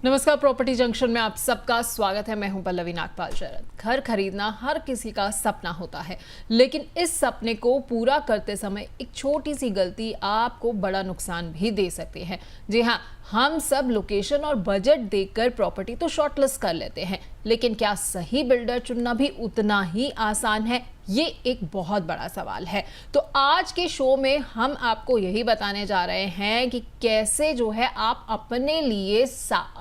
नमस्कार, property junction में आप सबका स्वागत है। मैं हूं पल्लवी नागपाल शरद। घर खरीदना हर किसी का सपना होता है, लेकिन इस सपने को पूरा करते समय एक छोटी सी गलती आपको बड़ा नुकसान भी दे सकती है। जी हाँ, हम सब लोकेशन और बजट देखकर प्रॉपर्टी तो शॉर्टलिस्ट कर लेते हैं, लेकिन क्या सही बिल्डर चुनना भी उतना ही आसान है? ये एक बहुत बड़ा सवाल है। तो आज के शो में हम आपको यही बताने जा रहे हैं कि कैसे जो है आप अपने लिए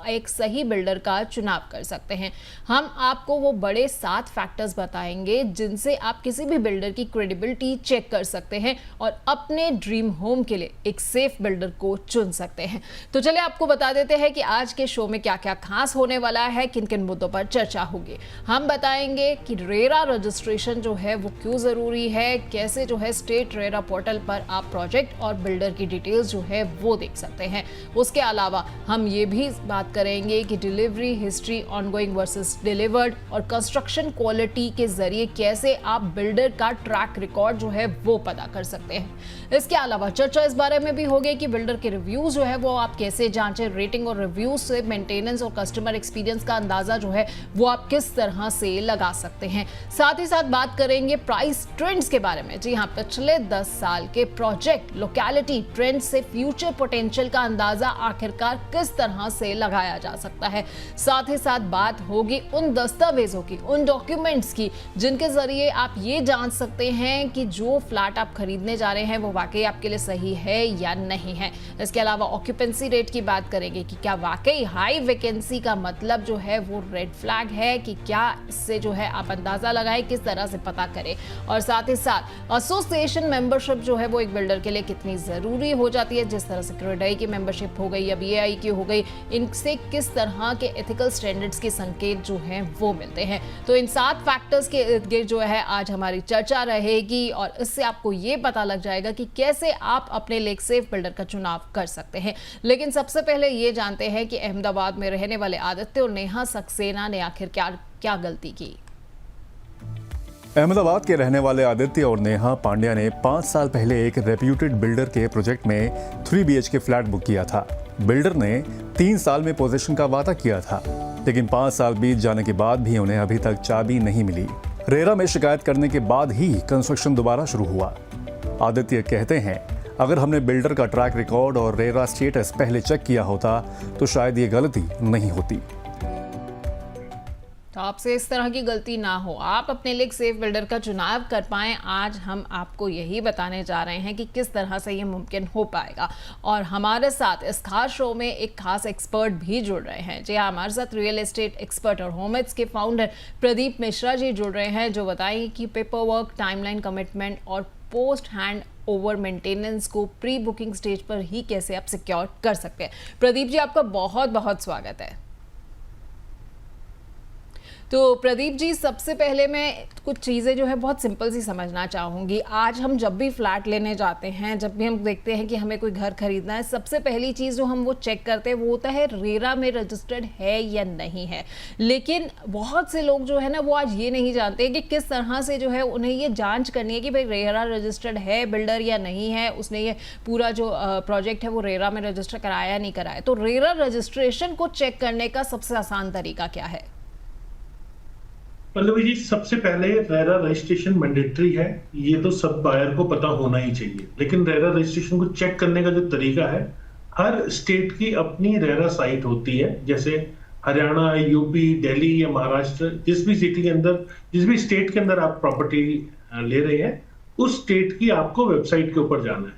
एक सही बिल्डर का चुनाव कर सकते हैं। हम आपको वो बड़े 7 फैक्टर्स बताएंगे जिनसे आप किसी भी बिल्डर की क्रेडिबिलिटी चेक कर सकते हैं और अपने ड्रीम होम के लिए एक सेफ बिल्डर को चुन सकते हैं। तो चलिए आपको बता देते हैं कि आज के शो में क्या क्या खास होने वाला है, किन किन मुद्दों पर चर्चा होगी। हम बताएंगे कि रेरा रजिस्ट्रेशन जो है वो क्यों जरूरी है, कैसे जो है स्टेट रेरा पोर्टल पर आप प्रोजेक्ट और बिल्डर की डिटेल्स जो है वो देख सकते हैं। उसके अलावा हम ये भी बात करेंगे कि delivery history, ongoing versus delivered और कंस्ट्रक्शन क्वालिटी के जरिए कैसे आप बिल्डर का ट्रैक रिकॉर्ड जो है वो पता कर सकते हैं। इसके अलावा चर्चा इस बारे में भी होगी कि बिल्डर के रिव्यूज जो है वो आप कैसे जांचें। रेटिंग और रिव्यूज से मेंटेनेंस और कस्टमर एक्सपीरियंस का अंदाजा जो है वो आप किस तरह से लगा सकते हैं। साथ ही साथ बात करेंगे प्राइस ट्रेंड्स के बारे में। जी हाँ, पिछले 10 साल के प्रोजेक्ट लोकेलिटी ट्रेंड से फ्यूचर पोटेंशियल का अंदाजा आखिरकार किस तरह से लगाया जा सकता है। साथ ही साथ बात होगी उन दस्तावेजों की, उन डॉक्यूमेंट्स की जिनके जरिए आप ये जान सकते हैं कि जो फ्लैट आप खरीदने जा रहे हैं वो वाकई आपके लिए सही है या नहीं है। इसके अलावा ऑक्यूपेंसी रेट की बात करेंगे कि क्या वाकई हाई वैकेंसी का मतलब जो है वो रेड फ्लैग है कि क्या, इससे जो है आप अंदाजा लगाएं, किस तरह से पता करें। और साथ ही साथ एसोसिएशन मेंबरशिप जो है वो एक बिल्डर के लिए कितनी जरूरी हो जाती है। जिस तरह से क्रेडाई की मेंबरशिप हो गई या बीएआई की हो गई, इनसे किस तरह के एथिकल स्टैंडर्ड्स के संकेत जो हैं वो मिलते हैं। तो इन 7 फैक्टर्स के इर्द गिर्द जो है आज हमारी चर्चा रहेगी और इससे आपको ये पता लग जाएगा कि कैसे आप अपने लिए एक सेफ बिल्डर का चुनाव कर सकते हैं। लेकिन सबसे पहले ये जानते हैं कि अहमदाबाद में रहने वाले आदित्य और नेहा सक्सेना ने आखिर क्या गलती की। अहमदाबाद के रहने वाले आदित्य और नेहा पांड्या ने 5 साल पहले एक रेप्यूटेड बिल्डर के प्रोजेक्ट में 3 BHK फ्लैट बुक किया था। बिल्डर ने 3 साल में पोजीशन का वादा किया था, लेकिन 5 साल बीत जाने के बाद भी उन्हें अभी तक चाबी नहीं मिली। रेरा में शिकायत करने के बाद ही कंस्ट्रक्शन दोबारा शुरू हुआ। आदित्य कहते हैं, अगर हमने बिल्डर का ट्रैक रिकॉर्ड और रेरा स्टेटस पहले चेक किया होता तो शायद ये गलती नहीं होती। तो आपसे इस तरह की गलती ना हो, आप अपने लिए एक सेफ बिल्डर का चुनाव कर पाएं। आज हम आपको यही बताने जा रहे हैं कि किस तरह से ये मुमकिन हो पाएगा। और हमारे साथ इस खास शो में एक खास एक्सपर्ट भी जुड़ रहे हैं। जी हाँ, हमारे साथ रियल एस्टेट एक्सपर्ट और होमएड्स के फाउंडर प्रदीप मिश्रा जी जुड़ रहे हैं, जो बताएंगे कि पेपर वर्क, टाइमलाइन कमिटमेंट और पोस्ट हैंड ओवर मेंटेनेंस को प्री बुकिंग स्टेज पर ही कैसे आप सिक्योर कर सकते हैं। प्रदीप जी, आपका बहुत बहुत स्वागत है। तो प्रदीप जी, सबसे पहले मैं कुछ चीज़ें जो है बहुत सिंपल सी समझना चाहूँगी। आज हम जब भी फ्लैट लेने जाते हैं, जब भी हम देखते हैं कि हमें कोई घर खरीदना है, सबसे पहली चीज़ जो हम वो चेक करते हैं वो होता है रेरा में रजिस्टर्ड है या नहीं है। लेकिन बहुत से लोग जो है ना वो आज ये नहीं जानते कि किस तरह से जो है उन्हें ये जांच करनी है कि भाई रेरा रजिस्टर्ड है बिल्डर या नहीं है, उसने ये पूरा जो प्रोजेक्ट है वो रेरा में रजिस्टर कराया नहीं कराया। तो रेरा रजिस्ट्रेशन को चेक करने का सबसे आसान तरीका क्या है? पल्लवी जी, सबसे पहले रेरा रजिस्ट्रेशन मैंडेटरी है, ये तो सब बायर को पता होना ही चाहिए। लेकिन रेरा रजिस्ट्रेशन को चेक करने का जो तरीका है, हर स्टेट की अपनी रेरा साइट होती है। जैसे हरियाणा, यूपी, दिल्ली या महाराष्ट्र, जिस भी सिटी के अंदर, जिस भी स्टेट के अंदर आप प्रॉपर्टी ले रहे हैं, उस स्टेट की आपको वेबसाइट के ऊपर जाना है।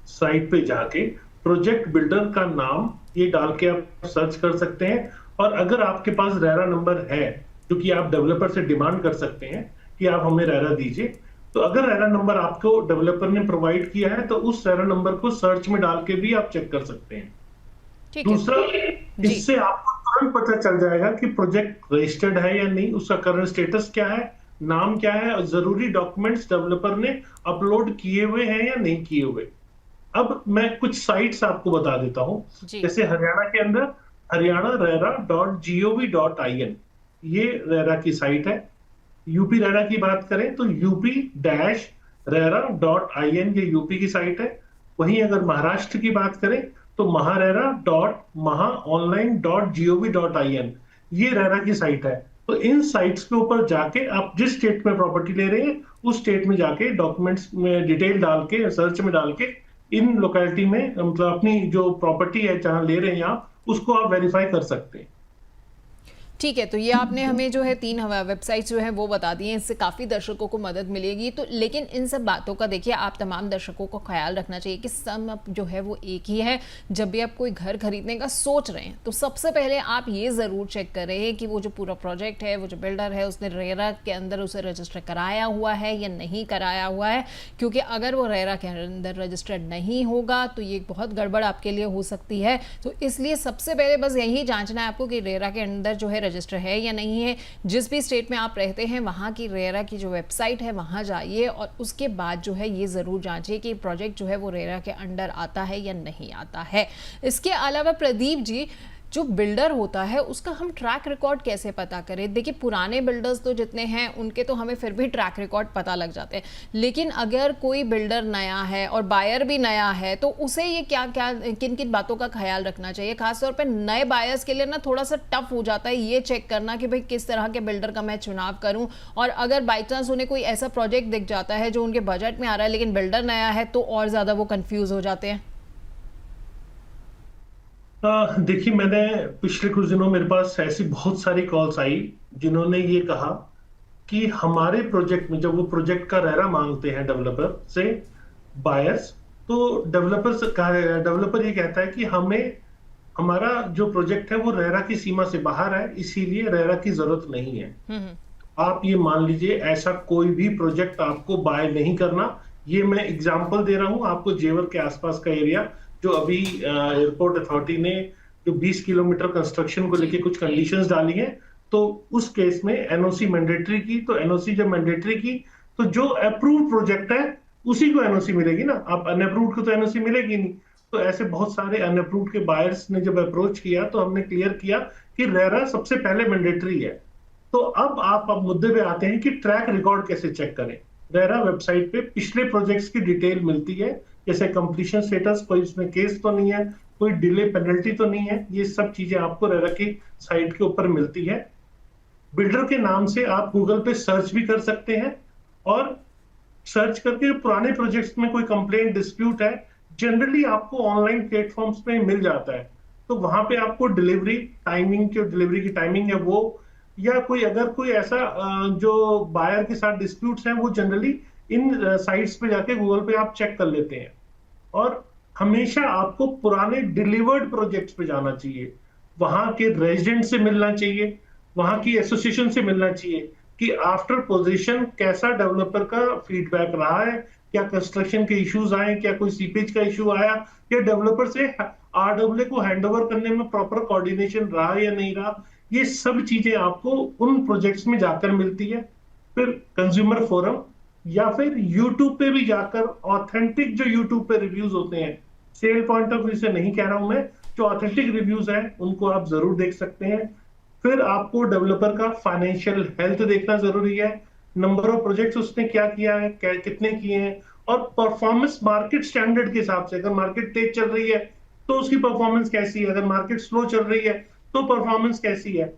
साइट पे जाके प्रोजेक्ट बिल्डर का नाम ये डाल के आप सर्च कर सकते हैं। और अगर आपके पास रेरा नंबर है, क्योंकि आप डेवलपर से डिमांड कर सकते हैं कि आप हमें रेरा दीजिए, तो अगर रेरा नंबर आपको डेवलपर ने प्रोवाइड किया है तो उस रेरा नंबर को सर्च में डाल के भी आप चेक कर सकते हैं। दूसरा, इससे आपको तुरंत पता चल जाएगा कि प्रोजेक्ट रजिस्टर्ड है या नहीं, उसका करंट स्टेटस क्या है, नाम क्या है और जरूरी डॉक्यूमेंट्स डेवलपर ने अपलोड किए हुए हैं या नहीं किए हुए। अब मैं कुछ साइट्स आपको बता देता हूं। जैसे हरियाणा के अंदर haryana.rera.gov.in, ये रेरा की साइट है। यूपी रेरा की बात करें तो up-rera.in, ये यूपी की साइट है। वहीं अगर महाराष्ट्र की बात करें तो maharera.mahaonline.gov.in ये रेरा की साइट है। तो इन साइट्स के ऊपर जाके आप जिस स्टेट में प्रॉपर्टी ले रहे हैं उस स्टेट में जाके डॉक्यूमेंट्स में डिटेल डाल के सर्च में डाल के इन लोकेलिटी में मतलब अपनी जो प्रॉपर्टी है जहां ले रहे हैं आप उसको आप वेरीफाई कर सकते हैं। ठीक है, तो ये आपने हमें जो है 3 वेबसाइट जो है वो बता दी हैं, इससे काफ़ी दर्शकों को मदद मिलेगी। तो लेकिन इन सब बातों का देखिए आप तमाम दर्शकों को ख्याल रखना चाहिए कि सब जो है वो एक ही है। जब भी आप कोई घर खरीदने का सोच रहे हैं तो सबसे पहले आप ये ज़रूर चेक करें कि वो जो पूरा प्रोजेक्ट है, वो जो बिल्डर है उसने रेरा के अंदर उसे रजिस्टर कराया हुआ है या नहीं कराया हुआ है, क्योंकि अगर वो रेरा के अंदर रजिस्टर्ड नहीं होगा तो ये बहुत गड़बड़ आपके लिए हो सकती है। तो इसलिए सबसे पहले बस यही जांचना है आपको कि रेरा के अंदर जो है रजिस्टर है या नहीं है। जिस भी स्टेट में आप रहते हैं वहां की रेरा की जो वेबसाइट है वहां जाइए और उसके बाद जो है ये ज़रूर जांचिए कि प्रोजेक्ट जो है वो रेरा के अंडर आता है या नहीं आता है। इसके अलावा प्रदीप जी, जो बिल्डर होता है उसका हम ट्रैक रिकॉर्ड कैसे पता करें? देखिए पुराने बिल्डर्स तो जितने हैं उनके तो हमें फिर भी ट्रैक रिकॉर्ड पता लग जाते हैं, लेकिन अगर कोई बिल्डर नया है और बायर भी नया है तो उसे ये क्या क्या किन किन बातों का ख्याल रखना चाहिए? खासतौर पर नए बायर्स के लिए ना थोड़ा सा टफ हो जाता है ये चेक करना कि भाई किस तरह के बिल्डर का मैं चुनाव करूँ, और अगर बाई चांस उन्हें कोई ऐसा प्रोजेक्ट दिख जाता है जो उनके बजट में आ रहा है लेकिन बिल्डर नया है तो और ज़्यादा वो कन्फ्यूज़ हो जाते हैं। देखिए मैंने पिछले कुछ दिनों मेरे पास ऐसी बहुत सारी कॉल्स आई जिन्होंने ये कहा कि हमारे प्रोजेक्ट में जब वो प्रोजेक्ट का रेरा मांगते हैं डेवलपर से बायर्स, तो डेवलपर ये कहता है कि हमें हमारा जो प्रोजेक्ट है वो रेरा की सीमा से बाहर है, इसीलिए रेरा की जरूरत नहीं है। आप ये मान लीजिए ऐसा कोई भी प्रोजेक्ट आपको बाय नहीं करना। ये मैं एग्जांपल दे रहा हूं आपको, जेवर के आसपास का एरिया जो अभी एयरपोर्ट अथॉरिटी ने जो 20 किलोमीटर कंस्ट्रक्शन को लेके कुछ कंडीशंस डाली हैं, तो उस केस में एनओसी मैंडेटरी की। तो एनओसी जब मैंडेटरी की तो जो अप्रूव्ड प्रोजेक्ट है उसी को एनओसी मिलेगी ना, आप अनअप्रूव्ड को तो एनओसी मिलेगी नहीं। तो ऐसे बहुत सारे अनअप्रूव्ड के बायर्स ने जब अप्रोच किया तो हमने क्लियर किया कि रेरा सबसे पहले मैंडेटरी है। तो अब मुद्दे पे आते हैं कि ट्रैक रिकॉर्ड कैसे चेक करें। रेरा वेबसाइट पे पिछले प्रोजेक्ट्स की डिटेल मिलती है, जैसे कंप्लीशन स्टेटस, कोई उसमें केस तो नहीं है, कोई डिले पेनल्टी तो नहीं है, ये सब चीजें आपको रेरा की साइट के ऊपर मिलती है। बिल्डर के नाम से आप गूगल पे सर्च भी कर सकते हैं और सर्च करके पुराने प्रोजेक्ट्स में कोई कंप्लेंट डिस्प्यूट है जनरली आपको ऑनलाइन प्लेटफॉर्म्स पे मिल जाता है। तो वहां पे आपको डिलीवरी टाइमिंग, जो डिलीवरी की टाइमिंग है वो, या कोई अगर कोई ऐसा जो बायर के साथ डिस्प्यूट्स हैं वो जनरली इन साइट्स पे जाके गूगल पे आप चेक कर लेते हैं। और हमेशा आपको पुराने डिलीवर्ड प्रोजेक्ट्स पे जाना चाहिए, वहां के रेजिडेंट से मिलना चाहिए, वहां की एसोसिएशन से मिलना चाहिए कि आफ्टर पोजीशन कैसा डेवलपर का फीडबैक रहा है, क्या कंस्ट्रक्शन के इश्यूज आए, क्या कोई सीपेज का इश्यू आया, या डेवलपर से आरडब्ल्यू को हैंडओवर करने में प्रॉपर कोऑर्डिनेशन रहा या नहीं रहा। ये सब चीजें आपको उन प्रोजेक्ट्स में जाकर मिलती है। फिर कंज्यूमर फोरम या फिर यूट्यूब पे भी जाकर ऑथेंटिक जो यूट्यूब पे रिव्यूज होते हैं, सेल पॉइंट ऑफ व्यू से नहीं कह रहा हूं मैं, जो ऑथेंटिक रिव्यूज हैं उनको आप जरूर देख सकते हैं। फिर आपको डेवलपर का फाइनेंशियल हेल्थ देखना जरूरी है, नंबर ऑफ प्रोजेक्ट्स उसने क्या किया है, कितने किए हैं, और परफॉर्मेंस मार्केट स्टैंडर्ड के हिसाब से, अगर मार्केट तेज चल रही है तो उसकी परफॉर्मेंस कैसी है, अगर मार्केट स्लो चल रही है तो परफॉर्मेंस कैसी है।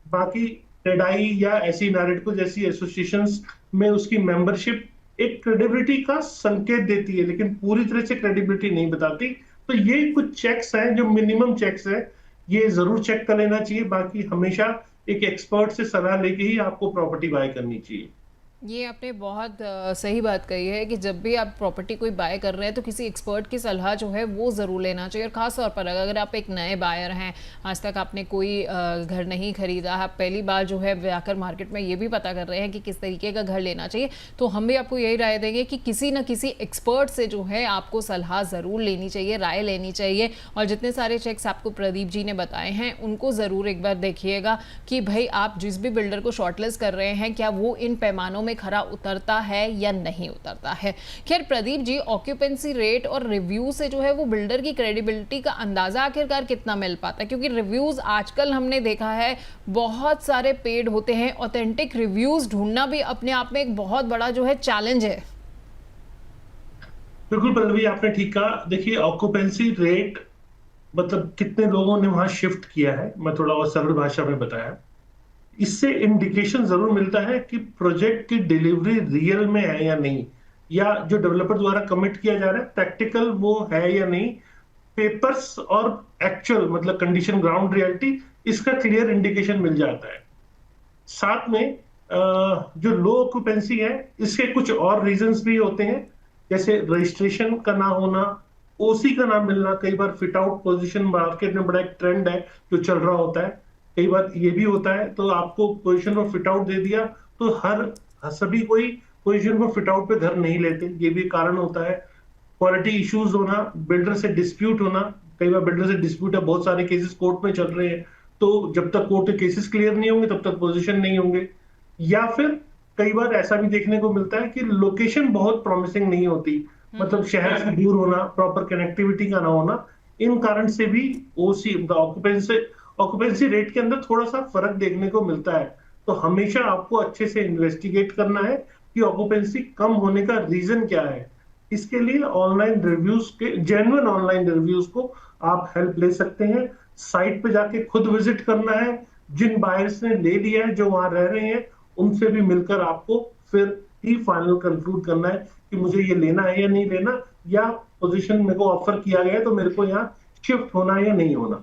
बाकी टेडाई या ऐसी नारेटको जैसी एसोसिएशंस में उसकी मेंबरशिप एक क्रेडिबिलिटी का संकेत देती है, लेकिन पूरी तरह से क्रेडिबिलिटी नहीं बताती। तो ये कुछ चेक्स हैं जो मिनिमम चेक्स है, ये जरूर चेक कर लेना चाहिए। बाकी हमेशा एक एक्सपर्ट से सलाह लेके ही आपको प्रॉपर्टी बाय करनी चाहिए। ये आपने बहुत सही बात कही है कि जब भी आप प्रॉपर्टी कोई बाय कर रहे हैं तो किसी एक्सपर्ट की सलाह जो है वो ज़रूर लेना चाहिए। और ख़ास तौर पर अगर आप एक नए बायर हैं, आज तक आपने कोई घर नहीं खरीदा, आप पहली बार जो है जाकर मार्केट में ये भी पता कर रहे हैं कि किस तरीके का घर लेना चाहिए, तो हम भी आपको यही राय देंगे कि किसी न किसी एक्सपर्ट से जो है आपको सलाह ज़रूर लेनी चाहिए, राय लेनी चाहिए। और जितने सारे चेक्स आपको प्रदीप जी ने बताए हैं उनको ज़रूर एक बार देखिएगा कि भाई आप जिस भी बिल्डर को शॉर्टलिस्ट कर रहे हैं क्या वो इन पैमानों में खरा उतरता है या नहीं उतरता है। खैर प्रदीप जी, ऑक्यूपेंसी रेट और रिव्यू से जो है वो बिल्डर की क्रेडिबिलिटी का अंदाजा आखिरकार कितना मिल पाता है? क्योंकि रिव्यूज आजकल हमने देखा है बहुत सारे पेड होते हैं, ऑथेंटिक रिव्यूज ढूंढना भी अपने आप में एक बहुत बड़ा जो है चैलेंज है। बिल्कुल पल्लवी, आपने ठीक कहा। देखिए ऑक्यूपेंसी रेट मतलब कितने लोगों ने वहां शिफ्ट किया है, मैं थोड़ा और सरल भाषा में बताया। इससे इंडिकेशन जरूर मिलता है कि प्रोजेक्ट की डिलीवरी रियल में है या नहीं, या जो डेवलपर द्वारा कमिट किया जा रहा है प्रैक्टिकल वो है या नहीं। पेपर्स और एक्चुअल मतलब कंडीशन, ग्राउंड रियलिटी, इसका क्लियर इंडिकेशन मिल जाता है। साथ में जो लो ऑक्यूपेंसी है, इसके कुछ और रीजंस भी होते हैं, जैसे रजिस्ट्रेशन का ना होना, ओसी का ना मिलना। कई बार फिट आउट पोजीशन मार्केट में बड़ा एक ट्रेंड है जो चल रहा होता है, कई बार ये भी होता है। तो आपको पोजीशन पर फिट आउट दे दिया तो सभी कोई पोजीशन पर फिट आउट पे घर नहीं लेते, ये भी कारण होता है। क्वालिटी इश्यूज होना, बिल्डर से डिस्प्यूट होना, कई बार बिल्डर से डिस्प्यूट है, बहुत सारे केसेस कोर्ट में चल रहे हैं, तो जब तक कोर्ट के केसेस क्लियर नहीं होंगे तब तक पोजीशन नहीं होंगे। या फिर कई बार ऐसा भी देखने को मिलता है कि लोकेशन बहुत प्रॉमिसिंग नहीं होती, मतलब शहर से दूर होना, प्रॉपर कनेक्टिविटी का ना होना, इन कारण से भी ओसी ऑक्यूपेंसी रेट के अंदर थोड़ा सा फर्क देखने को मिलता है। तो हमेशा आपको अच्छे से इन्वेस्टिगेट करना है कि ऑक्यूपेंसी कम होने का रीजन क्या है। इसके लिए ऑनलाइन रिव्यूज के, जेन्युइन ऑनलाइन रिव्यूज को आप हेल्प ले सकते हैं। साइट पे जाके खुद विजिट करना है, जिन बायर्स ने ले लिया है, जो वहां रह रहे हैं, उनसे भी मिलकर आपको फिर ही फाइनल कंक्लूड करना है कि मुझे ये लेना है या नहीं लेना, या पोजीशन मेरे को ऑफर किया गया है तो मेरे को यहाँ शिफ्ट होना है या नहीं होना।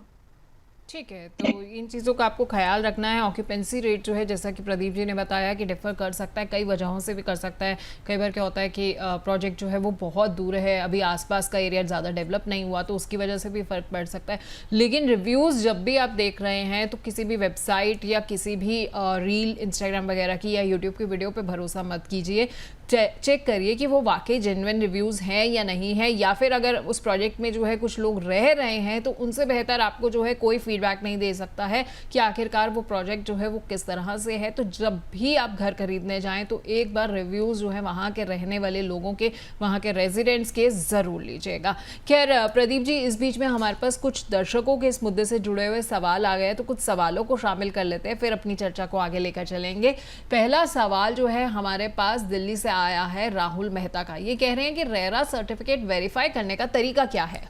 ठीक है, तो इन चीज़ों का आपको ख्याल रखना है। ऑक्यूपेंसी रेट जो है, जैसा कि प्रदीप जी ने बताया कि डिफर कर सकता है, कई वजहों से भी कर सकता है। कई बार क्या होता है कि प्रोजेक्ट जो है वो बहुत दूर है, अभी आसपास का एरिया ज़्यादा डेवलप नहीं हुआ, तो उसकी वजह से भी फ़र्क पड़ सकता है। लेकिन रिव्यूज़ जब भी आप देख रहे हैं तो किसी भी वेबसाइट या किसी भी रील इंस्टाग्राम वगैरह की या यूट्यूब की वीडियो पर भरोसा मत कीजिए। चेक करिए कि वो वाकई जेन्युइन रिव्यूज़ हैं या नहीं है, या फिर अगर उस प्रोजेक्ट में जो है कुछ लोग रह रहे हैं तो उनसे बेहतर आपको जो है कोई फीडबैक नहीं दे सकता है कि आखिरकार वो प्रोजेक्ट जो है वो किस तरह से है। तो जब भी आप घर खरीदने जाएं तो एक बार रिव्यूज़ जो है वहाँ के रहने वाले लोगों के, वहाँ के रेजिडेंट्स के ज़रूर लीजिएगा। खैर प्रदीप जी, इस बीच में हमारे पास कुछ दर्शकों के इस मुद्दे से जुड़े हुए सवाल आ गए, तो कुछ सवालों को शामिल कर लेते हैं, फिर अपनी चर्चा को आगे लेकर चलेंगे। पहला सवाल जो है हमारे पास दिल्ली से आया है राहुल मेहता का। ये कह रहे हैं कि रेरा सर्टिफिकेट वेरीफाई करने का तरीका क्या है?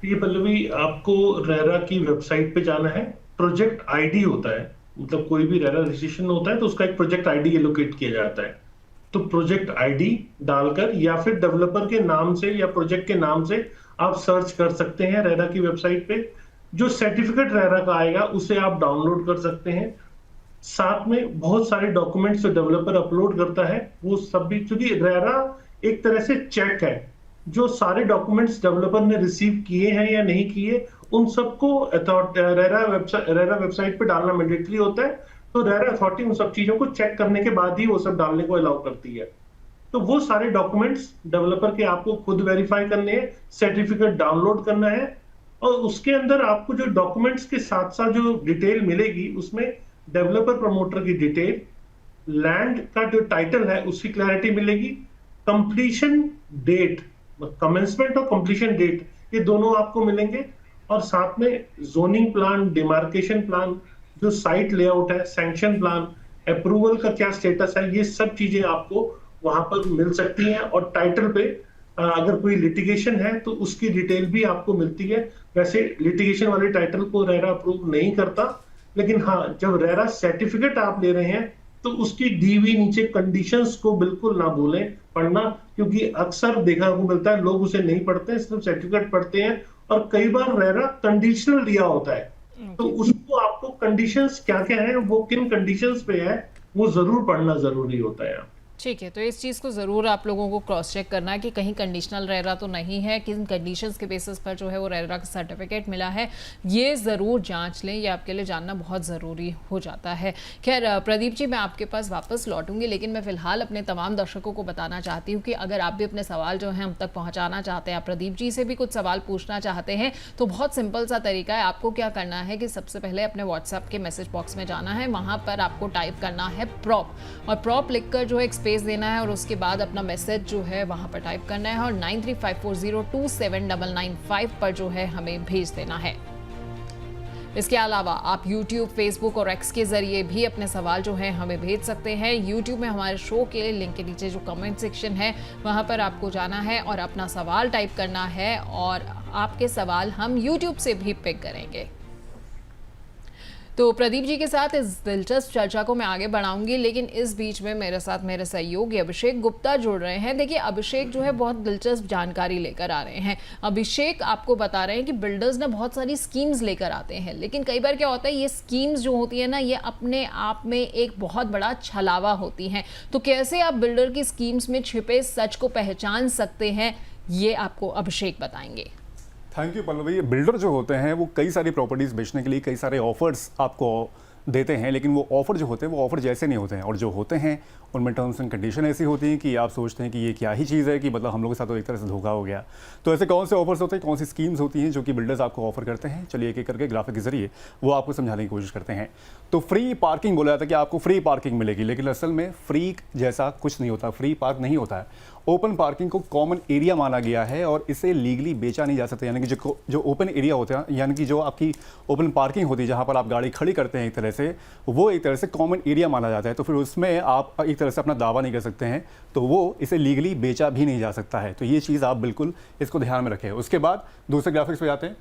ये पल्लवी, आपको रेरा की वेबसाइट पे जाना है। प्रोजेक्ट आईडी होता है, मतलब कोई भी रेरा रजिस्ट्रेशन होता है तो उसका एक प्रोजेक्ट आईडी एलोकेट किया जाता है। तो प्रोजेक्ट आईडी डालकर या फिर डेवलपर के नाम से या प्रोजेक्ट के नाम से आप सर्च कर सकते हैं रेरा की वेबसाइट पे। जो सर्टिफिकेट रेरा का आएगा उसे आप डाउनलोड कर सकते हैं। साथ में बहुत सारे डॉक्यूमेंट्स जो डेवलपर अपलोड करता है वो सब भी, क्योंकि रेरा एक तरह से चेक है, जो सारे डॉक्यूमेंट्स डेवलपर ने रिसीव किए हैं या नहीं किए, उन सबको रेरा वेबसाइट पे डालना मैंडेटरी होता है। तो रेरा अथॉरिटी उन सब चीजों को चेक करने के बाद ही वो सब डालने को अलाउ करती है। तो वो सारे डॉक्यूमेंट्स डेवलपर के आपको खुद वेरीफाई करने हैं, सर्टिफिकेट डाउनलोड करना है, और उसके अंदर आपको जो डॉक्यूमेंट्स के साथ साथ जो डिटेल मिलेगी उसमें डेवलपर प्रमोटर की डिटेल, लैंड का जो टाइटल है उसकी क्लैरिटी मिलेगी, कंप्लीशन डेट, कमेंसमेंट और कंप्लीशन डेट, ये दोनों आपको मिलेंगे, और साथ में जोनिंग प्लान, डिमार्केशन प्लान, जो साइट लेआउट है, सैंक्शन प्लान, अप्रूवल का क्या स्टेटस है, ये सब चीजें आपको वहां पर मिल सकती हैं। और टाइटल पे अगर कोई लिटिगेशन है तो उसकी डिटेल भी आपको मिलती है। वैसे लिटिगेशन वाले टाइटल को रेरा अप्रूव नहीं करता, लेकिन हाँ, जब रेरा सर्टिफिकेट आप ले रहे हैं तो उसकी दी हुई नीचे कंडीशंस को बिल्कुल ना भूलें पढ़ना, क्योंकि अक्सर देखा को मिलता है लोग उसे नहीं पढ़ते हैं, सिर्फ सर्टिफिकेट पढ़ते हैं, और कई बार रेरा कंडीशनल दिया होता है। तो उसको आपको कंडीशंस क्या क्या है, वो किन कंडीशंस पे है, वो जरूर पढ़ना जरूरी होता है। ठीक है, तो इस चीज़ को ज़रूर आप लोगों को क्रॉस चेक करना है कि कहीं कंडीशनल रेरा तो नहीं है, किन कंडीशंस के बेसिस पर जो है वो रेरा का सर्टिफिकेट मिला है, ये ज़रूर जांच लें, ये आपके लिए जानना बहुत ज़रूरी हो जाता है। खैर प्रदीप जी, मैं आपके पास वापस लौटूंगी, लेकिन मैं फ़िलहाल अपने तमाम दर्शकों को बताना चाहती हूँ कि अगर आप भी अपने सवाल जो हैं हम तक पहुँचाना चाहते हैं, आप प्रदीप जी से भी कुछ सवाल पूछना चाहते हैं, तो बहुत सिंपल सा तरीका है। आपको क्या करना है कि सबसे पहले अपने व्हाट्सएप के मैसेज बॉक्स में जाना है, वहाँ पर आपको टाइप करना है प्रॉप, और प्रॉप लिखकर जो है एक स्पेस देना है, और उसके बाद अपना मैसेज जो है वहां पर टाइप करना है, और 9354027995 पर जो है हमें भेज देना है। इसके अलावा आप YouTube, Facebook और X के जरिए भी अपने सवाल जो है हमें भेज सकते हैं। YouTube में हमारे शो के लिंक के नीचे जो कमेंट सेक्शन है वहां पर आपको जाना है और अपना सवाल टाइप करना है, और आपके सवाल हम YouTube से भी पिक करेंगे। तो प्रदीप जी के साथ इस दिलचस्प चर्चा को मैं आगे बढ़ाऊंगी, लेकिन इस बीच में मेरे साथ मेरे सहयोगी अभिषेक गुप्ता जुड़ रहे हैं। देखिए अभिषेक जो है बहुत दिलचस्प जानकारी लेकर आ रहे हैं। अभिषेक आपको बता रहे हैं कि बिल्डर्स ना बहुत सारी स्कीम्स लेकर आते हैं, लेकिन कई बार क्या होता है ये स्कीम्स जो होती है ना ये अपने आप में एक बहुत बड़ा छलावा होती हैं। तो कैसे आप बिल्डर की स्कीम्स में छिपे सच को पहचान सकते हैं, ये आपको अभिषेक बताएंगे। Thank you Pallavi. बिल्डर जो होते हैं वो कई सारी प्रॉपर्टीज़ बेचने के लिए कई सारे ऑफर्स आपको देते हैं, लेकिन वो ऑफर जो होते हैं वो ऑफर जैसे नहीं होते हैं, और जो होते हैं उनमें टर्म्स एंड कंडीशन ऐसी होती हैं कि आप सोचते हैं कि ये क्या ही चीज़ है कि मतलब हम लोगों के साथ तो एक तरह से धोखा हो गया। तो ऐसे कौन से ऑफर्स होते हैं, कौन सी स्कीम्स होती हैं जो कि बिल्डर्स आपको ऑफर करते हैं, चलिए एक एक करके ग्राफिक के जरिए वो आपको समझाने की कोशिश करते हैं। तो फ्री पार्किंग बोला जाता है कि आपको फ्री पार्किंग मिलेगी, लेकिन असल में फ्री जैसा कुछ नहीं होता, फ्री पार्क नहीं होता है। ओपन पार्किंग को कॉमन एरिया माना गया है और इसे लीगली बेचा नहीं जा सकता, यानी कि जो ओपन एरिया होता है, यानी कि जो आपकी ओपन पार्किंग होती है जहाँ पर आप गाड़ी खड़ी करते हैं एक तरह से, वो एक तरह से कॉमन एरिया माना जाता है। तो फिर उसमें आप एक तरह से अपना दावा नहीं कर सकते हैं, तो वो इसे लीगली बेचा भी नहीं जा सकता है। तो ये चीज़ आप बिल्कुल इसको ध्यान में रखें। उसके बाद दूसरे ग्राफिक्स पे जाते हैं।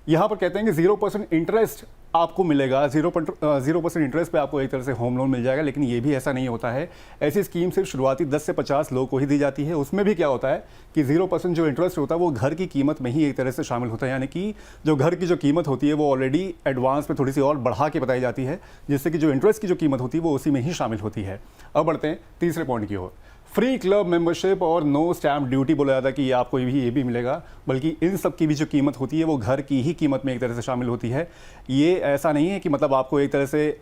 यहाँ पर कहते हैं कि 0% इंटरेस्ट आपको मिलेगा, 0% इंटरेस्ट पे आपको एक तरह से होम लोन मिल जाएगा, लेकिन ये भी ऐसा नहीं होता है। ऐसी स्कीम सिर्फ शुरुआती 10 से 50 लोगों को ही दी जाती है। उसमें भी क्या होता है कि 0% जो इंटरेस्ट होता है वो घर की कीमत में ही एक तरह से शामिल होता है, यानी कि जो घर की जो कीमत होती है वो ऑलरेडी एडवांस में थोड़ी सी और बढ़ा के बताई जाती है, जिससे कि जो इंटरेस्ट की जो कीमत होती है वो उसी में ही शामिल होती है। अब बढ़ते हैं तीसरे पॉइंट की ओर। फ्री क्लब मेंबरशिप और नो स्टैम्प ड्यूटी बोला जाता है कि आपको ये भी मिलेगा, बल्कि इन सब की भी जो कीमत होती है वो घर की ही कीमत में एक तरह से शामिल होती है। ये ऐसा नहीं है कि मतलब आपको एक तरह से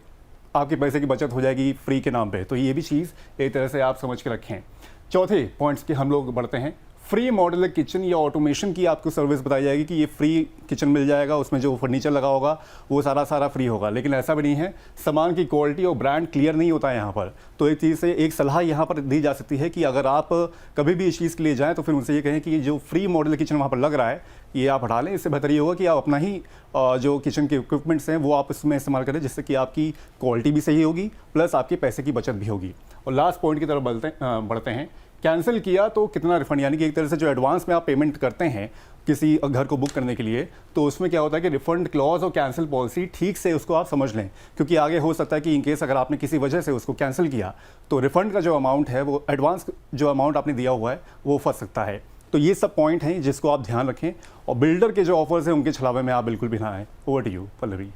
आपके पैसे की बचत हो जाएगी फ्री के नाम पे, तो ये भी चीज़ एक तरह से आप समझ के रखें। चौथे पॉइंट्स के हम लोग बढ़ते हैं। फ्री मॉड्यूलर किचन या ऑटोमेशन की आपको सर्विस बताई जाएगी कि ये फ्री किचन मिल जाएगा, उसमें जो फर्नीचर लगा होगा वो सारा फ्री होगा, लेकिन ऐसा भी नहीं है। सामान की क्वालिटी और ब्रांड क्लियर नहीं होता है यहाँ पर। तो एक चीज़ से एक सलाह यहाँ पर दी जा सकती है कि अगर आप कभी भी इस चीज़ के लिए जाएँ तो फिर उनसे ये कहें कि जो फ्री मॉड्यूलर किचन वहाँ पर लग रहा है ये आप हटा लें। इससे बेहतर ये होगा कि आप अपना ही जो किचन के इक्विपमेंट्स हैं वो आप इसमें इस्तेमाल करें, जिससे कि आपकी क्वालिटी भी सही होगी प्लस आपके पैसे की बचत भी होगी। और लास्ट पॉइंट की तरफ बढ़ते हैं। कैंसिल किया तो कितना रिफंड, यानी कि एक तरह से जो एडवांस में आप पेमेंट करते हैं किसी घर को बुक करने के लिए, तो उसमें क्या होता है कि रिफंड क्लॉज और कैंसिल पॉलिसी ठीक से उसको आप समझ लें, क्योंकि आगे हो सकता है कि इनकेस अगर आपने किसी वजह से उसको कैंसिल किया तो रिफंड का जो अमाउंट है वो एडवांस जो अमाउंट आपने दिया हुआ है वो फंस सकता है। तो ये सब पॉइंट हैं जिसको आप ध्यान रखें, और बिल्डर के जो ऑफर्स हैं उनके छलावे में आप बिल्कुल भी ना आए। Over to you Pallavi.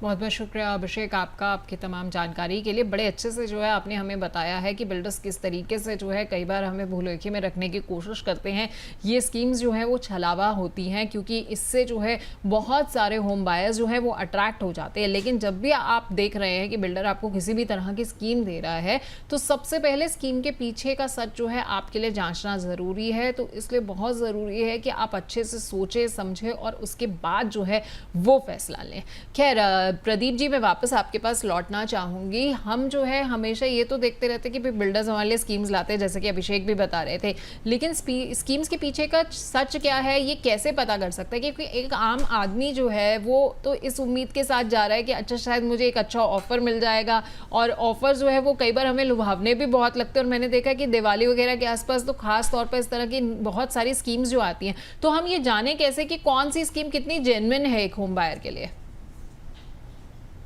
बहुत बहुत शुक्रिया अभिषेक आपका, आपकी तमाम जानकारी के लिए। बड़े अच्छे से जो है आपने हमें बताया है कि बिल्डर्स किस तरीके से जो है कई बार हमें भूलेखे में रखने की कोशिश करते हैं। ये स्कीम्स जो है वो छलावा होती हैं, क्योंकि इससे जो है बहुत सारे होम बायर्स जो है वो अट्रैक्ट हो जाते हैं। लेकिन जब भी आप देख रहे हैं कि बिल्डर आपको किसी भी तरह की स्कीम दे रहा है तो सबसे पहले स्कीम के पीछे का सच जो है आपके लिए जाँचना ज़रूरी है। तो इसलिए बहुत ज़रूरी है कि आप अच्छे से सोचें समझें और उसके बाद जो है वो फैसला लें। खैर प्रदीप जी, मैं वापस आपके पास लौटना चाहूँगी। हम जो है हमेशा ये तो देखते रहते कि बिल्डर्स हमारे लिए स्कीम्स लाते हैं, जैसे कि अभिषेक भी बता रहे थे, लेकिन स्कीम्स के पीछे का सच क्या है ये कैसे पता कर सकता है? क्योंकि एक आम आदमी जो है वो तो इस उम्मीद के साथ जा रहा है कि अच्छा शायद मुझे एक अच्छा ऑफर मिल जाएगा, और ऑफर जो है वो कई बार हमें लुभावने भी बहुत लगते हैं। और मैंने देखा कि दिवाली वगैरह के आसपास तो खास तौर पर इस तरह की बहुत सारी स्कीम्स जो आती हैं, तो हम ये जाने कैसे कि कौन सी स्कीम कितनी जेन्युइन है एक होम बायर के लिए?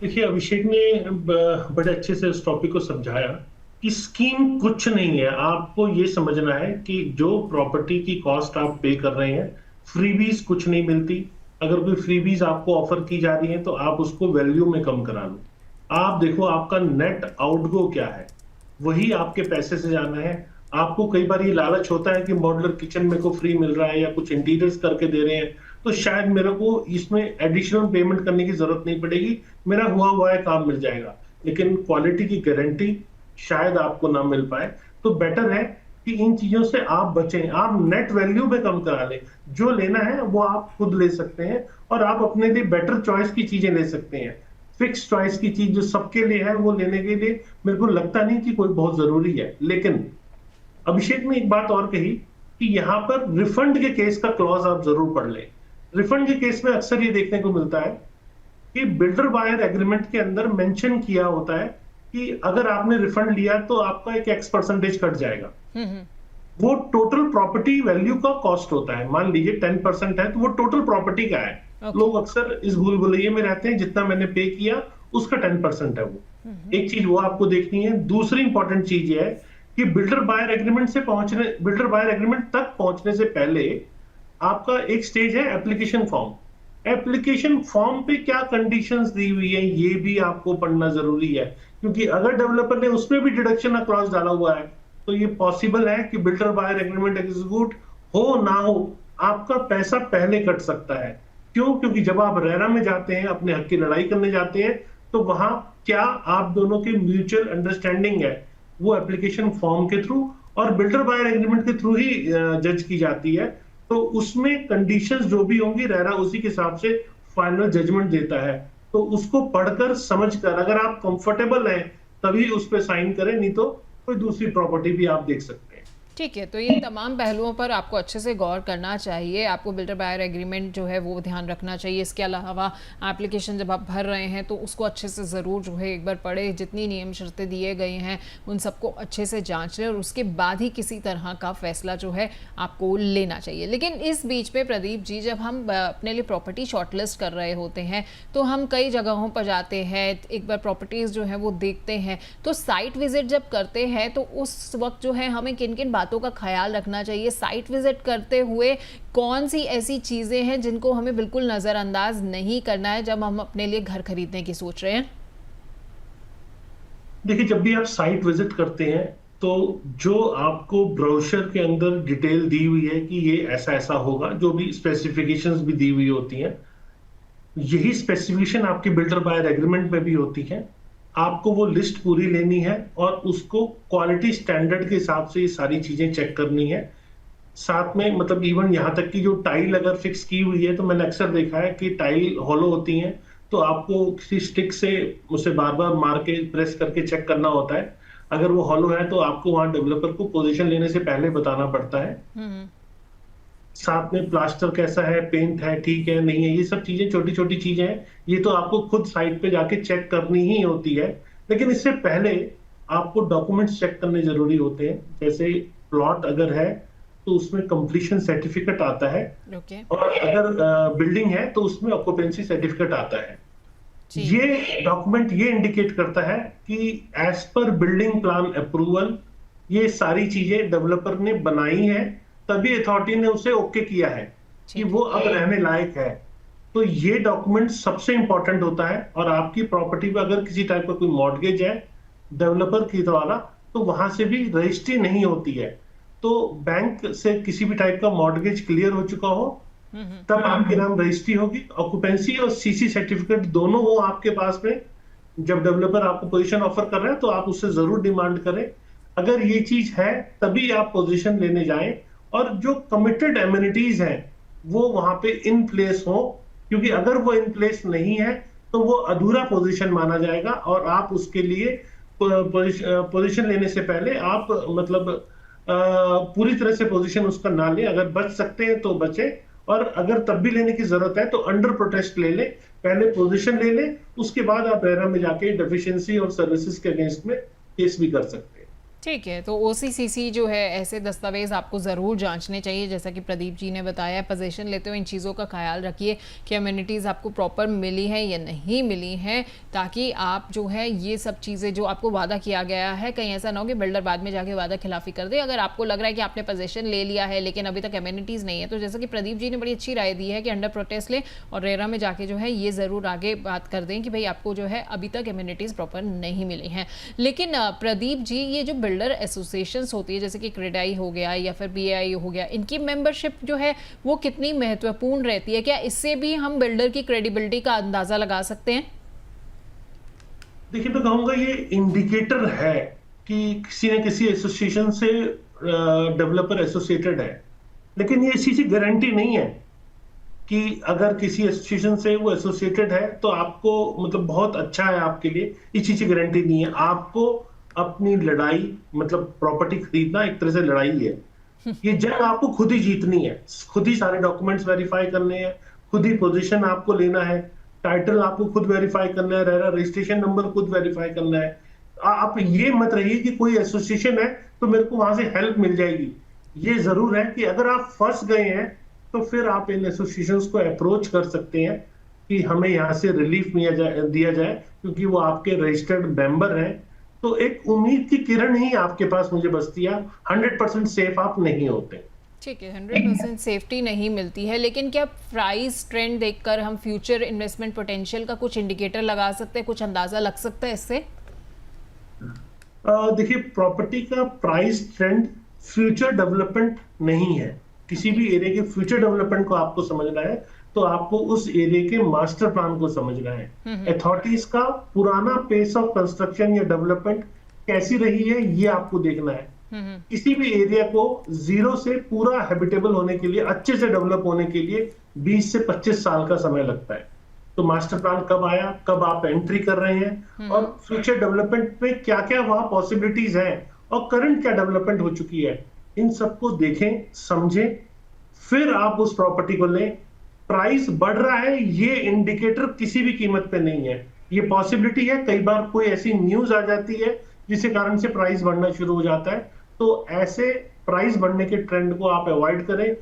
देखिए, अभिषेक ने बड़े अच्छे से इस टॉपिक को समझाया कि स्कीम कुछ नहीं है। आपको ये समझना है कि जो प्रॉपर्टी की कॉस्ट आप पे कर रहे हैं, फ्रीबीज कुछ नहीं मिलती। अगर कोई फ्रीबीज आपको ऑफर की जा रही है तो आप उसको वैल्यू में कम करा लो। आप देखो आपका नेट आउटगो क्या है, वही आपके पैसे से जाना है। आपको कई बार ये लालच होता है कि मॉड्यूलर किचन मेरे को फ्री मिल रहा है या कुछ इंटीरियर्स करके दे रहे हैं तो शायद मेरे को इसमें एडिशनल पेमेंट करने की जरूरत नहीं पड़ेगी, मेरा हुआ है काम मिल जाएगा। लेकिन क्वालिटी की गारंटी शायद आपको ना मिल पाए। तो बेटर है कि इन चीजों से आप बचें, आप नेट वैल्यू में कम करा लें। जो लेना है वो आप खुद ले सकते हैं और आप अपने लिए बेटर चॉइस की चीजें ले सकते हैं। फिक्स चॉइस की चीज जो सबके लिए है वो लेने के लिए मेरे को लगता नहीं कि कोई बहुत जरूरी है। लेकिन अभिषेक ने एक बात और कही कि यहाँ पर रिफंड के केस का क्लॉज आप जरूर पढ़ लें। रिफंड के केस में अक्सर ये देखने को मिलता है कि बिल्डर बायर एग्रीमेंट के अंदर मेंशन किया होता है कि अगर आपने रिफंड लिया तो आपका एक X% कट जाएगा। वो टोटल प्रॉपर्टी वैल्यू का कॉस्ट होता है। मान लीजिए 10% है तो वो टोटल प्रॉपर्टी का है। लोग अक्सर इस भूल भुलैया में रहते हैं, जितना मैंने पे किया उसका 10% है वो। एक चीज वो आपको देखनी है। दूसरी इंपॉर्टेंट चीज ये है कि बिल्डर बायर एग्रीमेंट तक पहुंचने से पहले आपका एक स्टेज है एप्लीकेशन फॉर्म। एप्लीकेशन फॉर्म पे क्या कंडीशंस दी हुई है ये भी आपको पढ़ना जरूरी है, क्योंकि अगर डेवलपर ने उसमें भी डिडक्शन का क्लॉज डाला हुआ है तो ये पॉसिबल है कि बिल्डर बायर एग्रीमेंट एग्जीक्यूट हो ना हो, आपका पैसा पहले कट सकता है। क्यों? क्योंकि जब आप रेरा में जाते हैं, अपने हक की लड़ाई करने जाते हैं, तो वहां क्या आप दोनों की म्यूचुअल अंडरस्टैंडिंग है वो एप्लीकेशन फॉर्म के थ्रू और बिल्डर बायर एग्रीमेंट के थ्रू ही जज की जाती है। तो उसमें कंडीशंस जो भी होंगी रेरा उसी के हिसाब से फाइनल जजमेंट देता है। तो उसको पढ़कर समझकर अगर आप कंफर्टेबल हैं तभी उस पर साइन करें, नहीं तो कोई दूसरी प्रॉपर्टी भी आप देख सकते हैं। ठीक है, तो ये तमाम पहलुओं पर आपको अच्छे से गौर करना चाहिए। आपको बिल्डर बायर एग्रीमेंट जो है वो ध्यान रखना चाहिए। इसके अलावा एप्लीकेशन जब आप भर रहे हैं तो उसको अच्छे से ज़रूर जो है एक बार पढ़े, जितनी नियम शर्तें दिए गए हैं उन सबको अच्छे से जांच लें और उसके बाद ही किसी तरह का फैसला जो है आपको लेना चाहिए। लेकिन इस बीच में प्रदीप जी, जब हम अपने लिए प्रॉपर्टी शॉर्टलिस्ट कर रहे होते हैं तो हम कई जगहों पर जाते हैं, एक बार प्रॉपर्टीज़ जो है वो देखते हैं, तो साइट विजिट जब करते हैं तो उस वक्त जो है हमें किन किन बातों का ख्याल रखना चाहिए? साइट विजिट करते हुए कौन सी ऐसी चीजें हैं जिनको हमें बिल्कुल नजरअंदाज नहीं करना है जब हम अपने लिए घर खरीदने की सोच रहे हैं? देखिए, जब भी आप साइट विजिट करते हैं तो जो आपको ब्रोशर के अंदर डिटेल दी हुई है कि ये ऐसा ऐसा होगा, जो भी स्पेसिफिकेशंस भी दी हुई होती हैं, यही स्पेसिफिकेशन आपकी बिल्डर बायर एग्रीमेंट में भी होती है। आपको वो लिस्ट पूरी लेनी है और उसको क्वालिटी स्टैंडर्ड के हिसाब से ये सारी चीजें चेक करनी है। साथ में मतलब इवन यहाँ तक कि जो टाइल अगर फिक्स की हुई है, तो मैंने अक्सर देखा है कि टाइल हॉलो होती हैं, तो आपको किसी स्टिक से उसे बार बार मार के प्रेस करके चेक करना होता है। अगर वो हॉलो है तो आपको वहां डेवलपर को पोजीशन लेने से पहले बताना पड़ता है। साथ में प्लास्टर कैसा है, पेंट है, ठीक है नहीं है, ये सब चीजें छोटी छोटी चीजें हैं, ये तो आपको खुद साइट पे जाके चेक करनी ही होती है। लेकिन इससे पहले आपको डॉक्यूमेंट्स चेक करने जरूरी होते हैं। जैसे प्लॉट अगर है तो उसमें कंप्लीशन सर्टिफिकेट आता है, और अगर बिल्डिंग है तो उसमें ऑक्यूपेंसी सर्टिफिकेट आता है। ये डॉक्यूमेंट ये इंडिकेट करता है कि as per building plan approval ये सारी चीजें डेवलपर ने बनाई है, तभी अथॉरिटी ने उसे ओके किया है कि वो अब रहने लायक है। तो ये डॉक्यूमेंट सबसे इंपॉर्टेंट होता है। और आपकी प्रॉपर्टी पे अगर किसी टाइप का कोई मॉर्गेज है डेवलपर की द्वारा, तो वहां से भी रजिस्ट्री नहीं होती है। तो बैंक से किसी भी टाइप का मॉर्गेज क्लियर हो चुका हो तब आपके नाम रजिस्ट्री होगी। ऑक्यूपेंसी और सीसी सर्टिफिकेट दोनों हो आपके पास में। जब डेवलपर आपको पोजीशन ऑफर कर रहा है तो आप उससे जरूर डिमांड करें। अगर ये चीज है तभी आप पोजीशन लेने जाएं, और जो कमिटेड एमिनिटीज हैं वो वहां पे इन प्लेस हो, क्योंकि अगर वो इन प्लेस नहीं है तो वो अधूरा पोजीशन माना जाएगा और आप उसके लिए पोजीशन लेने से पहले आप मतलब पूरी तरह से पोजीशन उसका ना लें। अगर बच सकते हैं तो बचे, और अगर तब भी लेने की जरूरत है तो अंडर प्रोटेस्ट ले लें, पहले पोजीशन ले लें, उसके बाद आप रेरा में जाके डेफिशिएंसी और सर्विसेज के अगेंस्ट में केस भी कर सकते हैं। ठीक है, तो OCCC जो है ऐसे दस्तावेज आपको ज़रूर जांचने चाहिए। जैसा कि प्रदीप जी ने बताया, पोजीशन लेते हुए इन चीज़ों का ख्याल रखिए कि अम्यूनिटीज़ आपको प्रॉपर मिली हैं या नहीं मिली हैं, ताकि आप जो है ये सब चीज़ें जो आपको वादा किया गया है, कहीं ऐसा ना हो कि बिल्डर बाद में जाके वादा खिलाफी कर दे। अगर आपको लग रहा है कि आपने पोजीशन ले लिया है लेकिन अभी तक अम्यूनिटीज़ नहीं है, तो जैसा कि प्रदीप जी ने बड़ी अच्छी राय दी है कि अंडर प्रोटेस्ट लें और रेरा में जाके जो है ये ज़रूर आगे बात कर दें कि भाई आपको जो है अभी तक अम्यूनिटीज़ प्रॉपर नहीं मिली हैं। लेकिन प्रदीप जी, ये जो बिल्डर एसोसिएशंस होती है जैसे कि क्रेडाई हो गया या फिर BAI हो गया, इनकी मेंबरशिप जो है वो कितनी महत्वपूर्ण रहती है? क्या इससे भी हम बिल्डर की क्रेडिबिलिटी का अंदाजा लगा सकते हैं? देखिए, मैं कहूंगा ये इंडिकेटर है कि किसी न किसी एसोसिएशन से डेवलपर एसोसिएटेड है, लेकिन ये इसी की गारंटी नहीं है कि अगर किसी एसोसिएशन से वो एसोसिएटेड है तो आपको मतलब बहुत अच्छा है आपके लिए। इस चीज की गारंटी नहीं है। आपको अपनी लड़ाई मतलब प्रॉपर्टी खरीदना एक तरह से लड़ाई है। ये जंग आपको खुद ही जीतनी है, खुद ही सारे डॉक्यूमेंट्स वेरीफाई करने हैं, खुद ही पोजीशन आपको लेना है, टाइटल आपको खुद वेरीफाई करना है, रेरा रजिस्ट्रेशन नंबर खुद वेरीफाई करना है। आप ये मत रहिए कि कोई एसोसिएशन है तो मेरे को वहां से हेल्प मिल जाएगी। ये जरूर है कि अगर आप फंस गए हैं तो फिर आप इन एसोसिएशंस को अप्रोच कर सकते हैं कि हमें यहाँ से रिलीफ दिया जाए, क्योंकि वो आपके रजिस्टर्ड मेंबर हैं। तो एक उम्मीद की किरण ही आपके पास मुझे बचती है, 100% सेफ आप नहीं होते। ठीक है, 100% सेफ्टी नहीं मिलती है, लेकिन क्या प्राइस ट्रेंड देखकर हम फ्यूचर इन्वेस्टमेंट पोटेंशियल का कुछ इंडिकेटर लगा सकते हैं, कुछ अंदाजा लग सकता है इससे? देखिए, प्रॉपर्टी का प्राइस ट्रेंड फ्यूचर डेवलपमेंट नहीं है। किसी भी एरिया के फ्यूचर डेवलपमेंट को आपको समझना है तो आपको उस एरिया के मास्टर प्लान को समझना है। अथॉरिटीज का पुराना पेस ऑफ कंस्ट्रक्शन या डेवलपमेंट कैसी रही है, ये आपको देखना है। किसी भी एरिया को जीरो से पूरा हैबिटेबल होने के लिए, अच्छे से डेवलप होने के लिए 20 से 25 साल का समय लगता है। तो मास्टर प्लान कब आया, कब आप एंट्री कर रहे हैं, और फ्यूचर डेवलपमेंट में क्या क्या वहां पॉसिबिलिटीज हैं, और करंट क्या डेवलपमेंट हो चुकी है, इन सबको देखें, समझें, फिर आप उस प्रॉपर्टी को लें। प्राइस बढ़ रहा है, ये इंडिकेटर किसी भी कीमत पे नहीं है। ये पॉसिबिलिटी है, कई बार कोई ऐसी न्यूज आ जाती है जिसके कारण से प्राइस बढ़ना शुरू हो जाता है। तो ऐसे प्राइस बढ़ने के ट्रेंड को आप अवॉइड करें।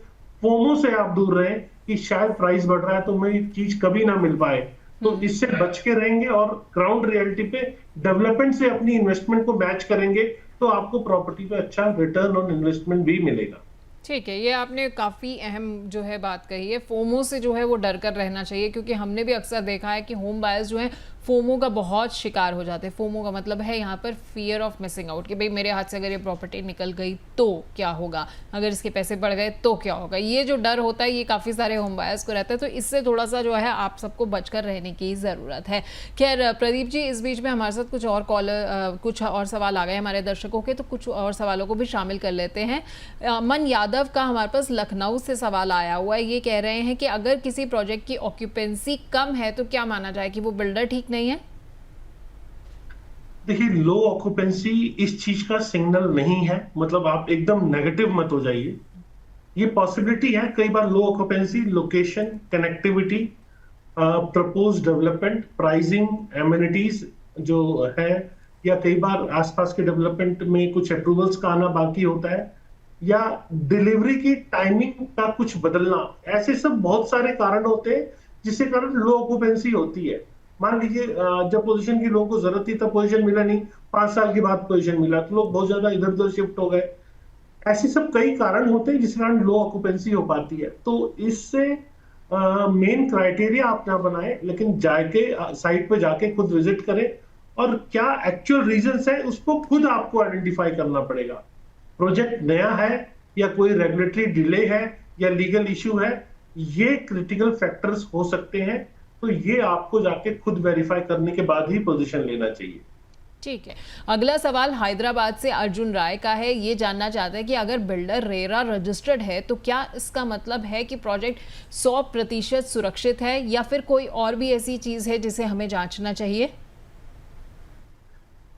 फोमो से आप दूर रहें कि शायद प्राइस बढ़ रहा है तो मेरी चीज कभी ना मिल पाए। तो इससे बच के रहेंगे और ग्राउंड रियलिटी पे डेवलपमेंट से अपनी इन्वेस्टमेंट को मैच करेंगे तो आपको प्रॉपर्टी पे अच्छा रिटर्न ऑन इन्वेस्टमेंट भी मिलेगा। ठीक है, ये आपने काफ़ी अहम जो है बात कही है। फोमो से जो है वो डर कर रहना चाहिए, क्योंकि हमने भी अक्सर देखा है कि होम बायर्स जो हैं फोमो का बहुत शिकार हो जाते हैं। फोमो का मतलब है यहाँ पर फियर ऑफ मिसिंग आउट, कि भाई मेरे हाथ से अगर ये प्रॉपर्टी निकल गई तो क्या होगा, अगर इसके पैसे बढ़ गए तो क्या होगा। ये जो डर होता है ये काफ़ी सारे होम बायर्स को रहता है, तो इससे थोड़ा सा जो है आप सबको बचकर रहने की ज़रूरत है। खैर प्रदीप जी, इस बीच में हमारे साथ कुछ और सवाल आ गए हमारे दर्शकों के, तो कुछ और सवालों को भी शामिल कर लेते हैं। अमन यादव का हमारे पास लखनऊ से सवाल आया हुआ है। ये कह रहे हैं कि अगर किसी प्रोजेक्ट की ऑक्यूपेंसी कम है तो क्या माना जाए कि वो बिल्डर ठीक नहीं है? देखिए, लो ऑक्यूपेंसी इस चीज का सिग्नल नहीं है, मतलब आप एकदम नेगेटिव मत हो जाइए। ये पॉसिबिलिटी है, कई बार low occupancy location, connectivity, propose development, pricing, amenities जो है, या कई बार आसपास के डेवलपमेंट में कुछ अप्रूवल्स का आना बाकी होता है, या डिलीवरी की टाइमिंग का कुछ बदलना, ऐसे सब बहुत सारे कारण होते हैं जिसके कारण लो ऑक्यूपेंसी होती है। मान लीजिए जब पोजीशन की लोगों को जरूरत थी तब पोजीशन मिला नहीं, 5 साल के बाद पोजीशन मिला तो लोग बहुत ज्यादा इधर उधर शिफ्ट हो गए। ऐसे सब कई कारण होते हैं जिस कारण लो ऑक्यूपेंसी हो पाती है। तो इससे मेन क्राइटेरिया आप ना बनाएं, लेकिन जाके साइट पे जाके खुद विजिट करें और क्या एक्चुअल रीजंस है उसको खुद आपको आइडेंटिफाई करना पड़ेगा। प्रोजेक्ट नया है या कोई रेगुलेटरी डिले है या लीगल इश्यू है, ये क्रिटिकल फैक्टर्स हो सकते हैं। तो ये आपको जाके खुद वेरीफाई करने के बाद ही पोजीशन लेना चाहिए। ठीक है, अगला सवाल हैदराबाद से अर्जुन राय का है। ये जानना चाहते हैं कि अगर बिल्डर रेरा रजिस्टर्ड है तो क्या इसका मतलब है कि प्रोजेक्ट 100% सुरक्षित है, या फिर कोई और भी ऐसी चीज है जिसे हमें जांचना चाहिए?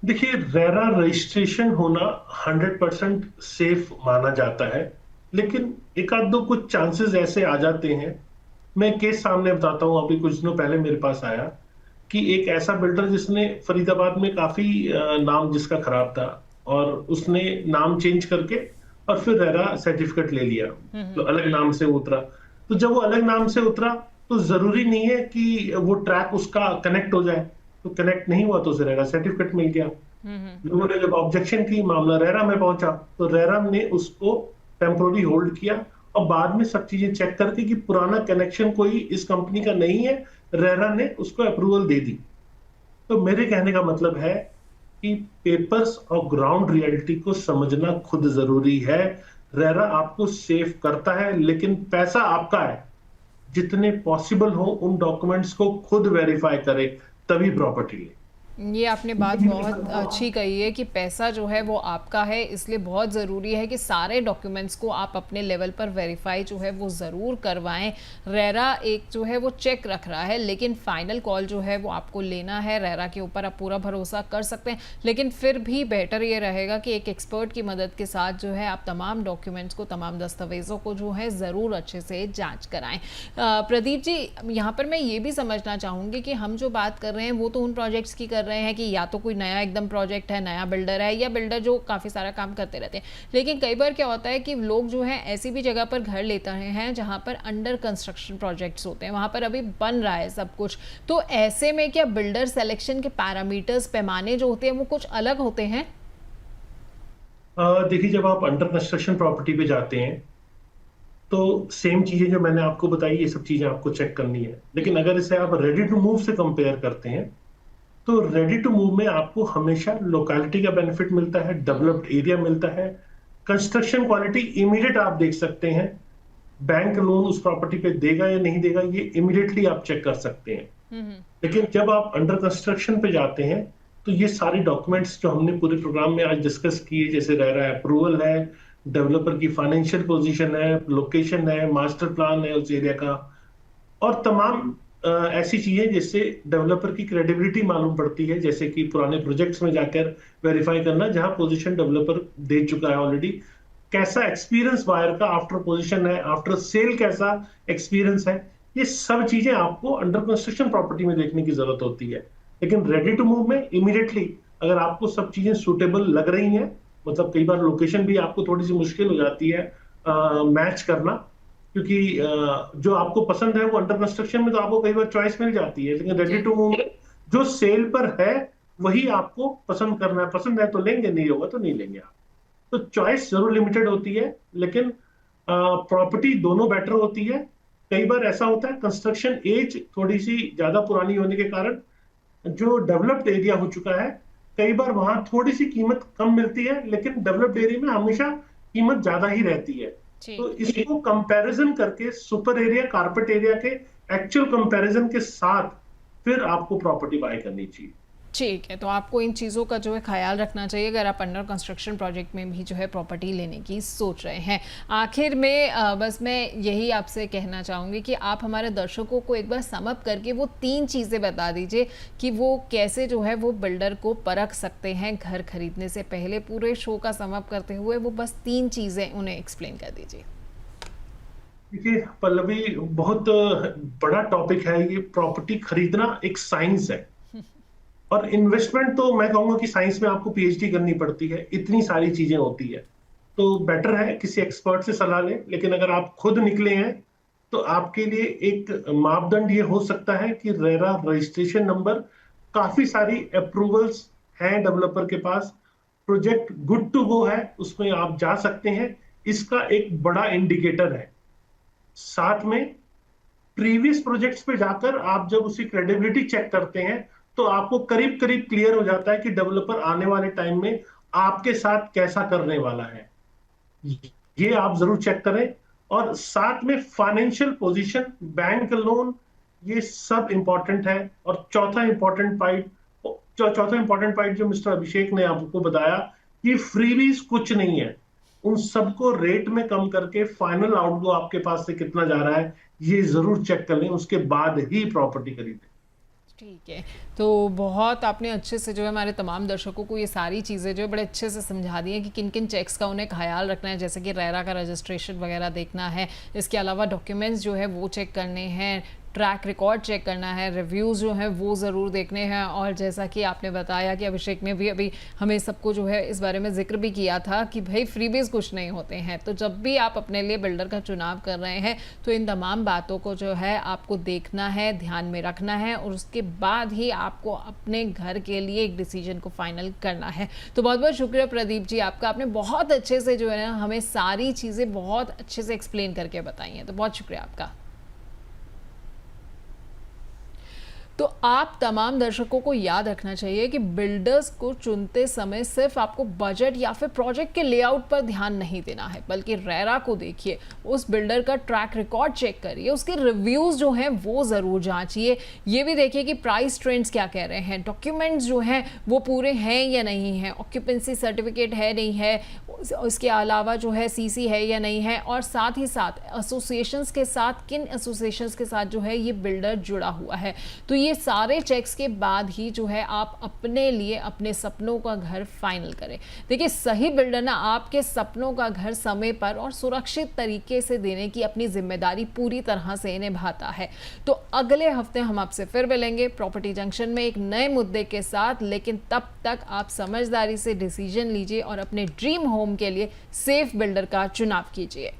देखिए, रेरा रजिस्ट्रेशन होना 100% सेफ माना जाता है, लेकिन एक आध दो कुछ चांसेस ऐसे आ जाते हैं। मैं केस सामने बताता हूँ, अभी कुछ दिनों पहले मेरे पास आया कि एक ऐसा बिल्डर जिसने फरीदाबाद में काफी नाम जिसका खराब था, और उसने नाम चेंज करके और फिर रेरा सर्टिफिकेट ले लिया, तो अलग नाम से उतरा। तो जब वो अलग नाम से उतरा तो जरूरी नहीं है कि वो ट्रैक उसका कनेक्ट हो जाए, तो कनेक्ट नहीं हुआ तो उसे रेरा सर्टिफिकेट मिल गया। लोगों ने जब ऑब्जेक्शन की, मामला रेरा में पहुंचा, तो रेरा ने उसको टेम्पोररी होल्ड किया और बाद में सब चीजें चेक करके कि पुराना कनेक्शन कोई इस कंपनी का नहीं है, रेरा ने उसको अप्रूवल दे दी। तो मेरे कहने का मतलब है कि पेपर्स और ग्राउंड रियलिटी को समझना खुद जरूरी है। रेरा आपको सेफ करता है, लेकिन पैसा आपका है। जितने पॉसिबल हो उन डॉक्यूमेंट्स को खुद वेरीफाई करें, तभी प्रॉपर्टी ले। ये आपने बात बहुत अच्छी कही है कि पैसा जो है वो आपका है, इसलिए बहुत ज़रूरी है कि सारे डॉक्यूमेंट्स को आप अपने लेवल पर वेरीफाई जो है वो ज़रूर करवाएं। रेरा एक जो है वो चेक रख रहा है, लेकिन फाइनल कॉल जो है वो आपको लेना है। रेरा के ऊपर आप पूरा भरोसा कर सकते हैं, लेकिन फिर भी बेटर ये रहेगा कि एक एक्सपर्ट की मदद के साथ जो है आप तमाम डॉक्यूमेंट्स को, तमाम दस्तावेज़ों को जो है ज़रूर अच्छे से जाँच कराएँ। प्रदीप जी, यहाँ पर मैं ये भी समझना चाहूँगी कि हम जो बात कर रहे हैं वो तो उन प्रोजेक्ट्स की कर कर रहे हैं कि या तो कोई नया एकदम प्रोजेक्ट है, नया बिल्डर है, या बिल्डर जो काफ़ी सारा काम करते रहते हैं। लेकिन कई बार क्या होता है कि लोग जो है ऐसी भी जगह पर घर लेते हैं जहाँ पर अंडर कंस्ट्रक्शन प्रोजेक्ट्स होते हैं, वहाँ पर अभी बन रहा है सब कुछ। तो ऐसे में क्या बिल्डर सिलेक्शन के पैरामीटर्स, पैमाने जो होते हैं वो कुछ अलग होते हैं? देखिए, जब आप अंडर कंस्ट्रक्शन प्रॉपर्टी पे जाते हैं तो सेम चीजें जो मैंने आपको बताई, ये सब चीजें आपको चेक करनी है। लेकिन अगर इसे आप रेडी टू मूव से कंपेयर करते हैं तो रेडी टू मूव में आपको हमेशा लोकेलिटी का बेनिफिट मिलता है, डेवलप्ड एरिया मिलता है, कंस्ट्रक्शन क्वालिटी इमीडिएट आप देख सकते हैं, बैंक लोन उस प्रॉपर्टी पे देगा या नहीं देगा ये इमीडिएटली आप चेक कर सकते हैं। लेकिन जब आप अंडर कंस्ट्रक्शन पे जाते हैं तो ये सारे डॉक्यूमेंट्स जो हमने पूरे प्रोग्राम में आज डिस्कस किए, जैसे रेरा अप्रूवल है, डेवलपर की फाइनेंशियल पोजीशन है, लोकेशन है, मास्टर प्लान है उस एरिया का, और तमाम ऐसी चीजें जिससे डेवलपर की क्रेडिबिलिटी मालूम पड़ती है, जैसे कि पुराने प्रोजेक्ट्स में जाकर वेरीफाई करना जहां पोजीशन डेवलपर दे चुका है ऑलरेडी, कैसा एक्सपीरियंस बायर का आफ्टर पोजीशन है, आफ्टर सेल कैसा एक्सपीरियंस है, ये सब चीजें आपको अंडर कंस्ट्रक्शन प्रॉपर्टी में देखने की जरूरत होती है। लेकिन रेडी टू मूव में इमीडिएटली अगर आपको सब चीजें सुटेबल लग रही हैं, मतलब कई बार लोकेशन भी आपको थोड़ी सी मुश्किल हो जाती है मैच करना, क्योंकि जो आपको पसंद है वो अंडर कंस्ट्रक्शन में तो आपको कई बार चॉइस मिल जाती है, लेकिन रेडी टू मूव में जो सेल पर है वही आपको पसंद करना है। पसंद है तो लेंगे, नहीं होगा तो नहीं लेंगे आप। तो चॉइस जरूर लिमिटेड होती है, लेकिन प्रॉपर्टी दोनों बेटर होती है। कई बार ऐसा होता है कंस्ट्रक्शन एज थोड़ी सी ज्यादा पुरानी होने के कारण जो डेवलप्ड एरिया हो चुका है, कई बार वहां थोड़ी सी कीमत कम मिलती है, लेकिन डेवलप्ड एरिया में हमेशा कीमत ज्यादा ही रहती है। तो इसको कंपैरिजन करके सुपर एरिया, कारपेट एरिया के एक्चुअल कंपैरिजन के साथ फिर आपको प्रॉपर्टी बाय करनी चाहिए। ठीक है, तो आपको इन चीज़ों का जो है ख्याल रखना चाहिए अगर आप अंडर कंस्ट्रक्शन प्रोजेक्ट में भी जो है प्रॉपर्टी लेने की सोच रहे हैं। आखिर में बस मैं यही आपसे कहना चाहूँगी कि आप हमारे दर्शकों को एक बार सम अप करके वो 3 चीज़ें बता दीजिए कि वो कैसे जो है वो बिल्डर को परख सकते हैं घर खरीदने से पहले। पूरे शो का सम अप करते हुए वो बस 3 चीज़ें उन्हें एक्सप्लेन कर दीजिए। देखिए पल्लवी, बहुत बड़ा टॉपिक है ये। प्रॉपर्टी खरीदना एक साइंस है, और इन्वेस्टमेंट तो मैं कहूंगा कि साइंस में आपको पीएचडी करनी पड़ती है, इतनी सारी चीजें होती है। तो बेटर है किसी एक्सपर्ट से सलाह लें। लेकिन अगर आप खुद निकले हैं तो आपके लिए एक मापदंड ये हो सकता है कि रेरा रजिस्ट्रेशन नंबर, काफी सारी अप्रूवल्स हैं डेवलपर के पास, प्रोजेक्ट गुड टू गो है, उसमें आप जा सकते हैं, इसका एक बड़ा इंडिकेटर है। साथ में प्रीवियस प्रोजेक्ट्स पे जाकर आप जब उसकी क्रेडिबिलिटी चेक करते हैं तो आपको करीब करीब क्लियर हो जाता है कि डेवलपर आने वाले टाइम में आपके साथ कैसा करने वाला है। ये आप जरूर चेक करें। और साथ में फाइनेंशियल पोजीशन, बैंक लोन, ये सब इंपॉर्टेंट है। और चौथा इंपॉर्टेंट पॉइंट जो मिस्टर अभिषेक ने आपको बताया कि फ्रीबीज कुछ नहीं है, उन सबको रेट में कम करके फाइनल आउटगो आपके पास से कितना जा रहा है ये जरूर चेक कर लें, उसके बाद ही प्रॉपर्टी खरीदें। ठीक है, तो बहुत आपने अच्छे से जो है हमारे तमाम दर्शकों को ये सारी चीज़ें जो है बड़े अच्छे से समझा दी हैं कि किन किन चेक्स का उन्हें ख्याल रखना है, जैसे कि रेरा का रजिस्ट्रेशन वगैरह देखना है, इसके अलावा डॉक्यूमेंट्स जो है वो चेक करने हैं, ट्रैक रिकॉर्ड चेक करना है, रिव्यूज़ जो हैं वो ज़रूर देखने हैं। और जैसा कि आपने बताया कि अभिषेक ने भी अभी हमें सबको जो है इस बारे में जिक्र भी किया था कि भाई फ्रीबीज कुछ नहीं होते हैं। तो जब भी आप अपने लिए बिल्डर का चुनाव कर रहे हैं तो इन तमाम बातों को जो है आपको देखना है, ध्यान में रखना है, और उसके बाद ही आपको अपने घर के लिए एक डिसीजन को फाइनल करना है। तो बहुत बहुत शुक्रिया प्रदीप जी आपका, आपने बहुत अच्छे से जो है ना हमें सारी चीज़ें बहुत अच्छे से एक्सप्लेन करके बताई हैं, तो बहुत शुक्रिया आपका। तो आप तमाम दर्शकों को याद रखना चाहिए कि बिल्डर्स को चुनते समय सिर्फ आपको बजट या फिर प्रोजेक्ट के लेआउट पर ध्यान नहीं देना है, बल्कि रेरा को देखिए, उस बिल्डर का ट्रैक रिकॉर्ड चेक करिए, उसके रिव्यूज़ जो हैं वो ज़रूर जांचिए, ये भी देखिए कि प्राइस ट्रेंड्स क्या कह रहे हैं, डॉक्यूमेंट्स जो हैं वो पूरे हैं या नहीं हैं, ऑक्यूपेंसी सर्टिफिकेट है नहीं है, उसके अलावा जो है सीसी है या नहीं है, और साथ ही साथ एसोसिएशंस के साथ, किन एसोसिएशंस के साथ जो है ये बिल्डर जुड़ा हुआ है। तो ये सारे चेक्स के बाद ही जो है आप अपने लिए अपने सपनों का घर फाइनल करें। देखिए, सही बिल्डर ना आपके सपनों का घर समय पर और सुरक्षित तरीके से देने की अपनी जिम्मेदारी पूरी तरह से निभाता है। तो अगले हफ्ते हम आपसे फिर मिलेंगे प्रॉपर्टी जंक्शन में एक नए मुद्दे के साथ, लेकिन तब तक आप समझदारी से डिसीजन लीजिए और अपने ड्रीम होम के लिए सेफ बिल्डर का चुनाव कीजिए।